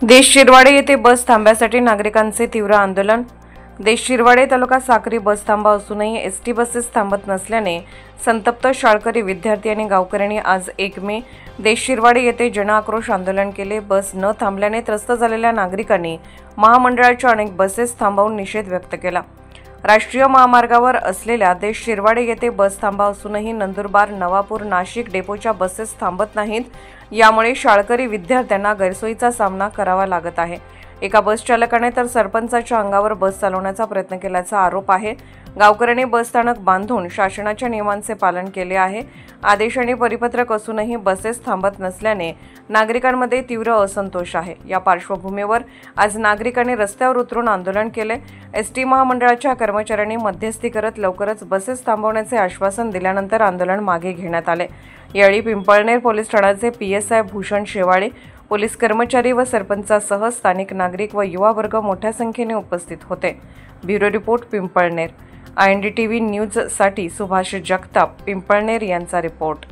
देश शिरवाडे येथे बस थांब्यासाठी नागरिकांचे तीव्र आंदोलन। देश शिरवाडे तालुका साक्री बस थांबा असूनही एसटी बसेस थांबत नसल्याने संतप्त शाळकरी विद्यार्थी आणि गावकऱ्यांनी आज 1 मे देश शिरवाडे येथे जनआक्रोश आंदोलन केले। बस न थांबल्याने त्रस्त झालेल्या नागरिकांनी महामंडळाच्या अनेक बसेस थांबवून निषेध व्यक्त केला। राष्ट्रीय महामार्गावर असलेल्या देश शिरवाडे येथे बस थांबा असूनही नंदुरबार, नवापूर, नाशिक डेपोच्या बसेस थांबत नाहीत। यामुळे शाळकरी विद्यार्थ्यांना गैरसोयीचा सामना करावा लागत आहे। एका बस चालकाने तर सरपंचाच्या अंगावर बस चालवण्याचा प्रयत्न केल्याचा आरोप आहे। गावकऱ्यांनी बस स्थानक बांधून शासनाच्या नियमांचे पालन केले आहे। आदेश आणि परिपत्रक असूनही बसेस थांबत नसल्याने नागरिकांमध्ये तीव्र असंतोष आहे। या पार्श्वभूमीवर आज नागरिकांनी रस्त्यावर उतरून आंदोलन केले। एसटी महामंडळाच्या कर्मचाऱ्यांनी मध्यस्थी करत लवकरच बसेस थांबवण्याचे आश्वासन दिल्यानंतर आंदोलन मागे घेण्यात आले। यावेळी पिंपळनेर पोलीस ठाण्याचे PSI भूषण शेवाळे, पोलीस कर्मचारी व सरपंचासह स्थानिक नागरिक व युवा वर्ग मोठ्या संख्येने उपस्थित होते। Bureau report Pimpalner. INDTV news साठी सुभाष जगताप, पिंपळनेर यांचा रिपोर्ट।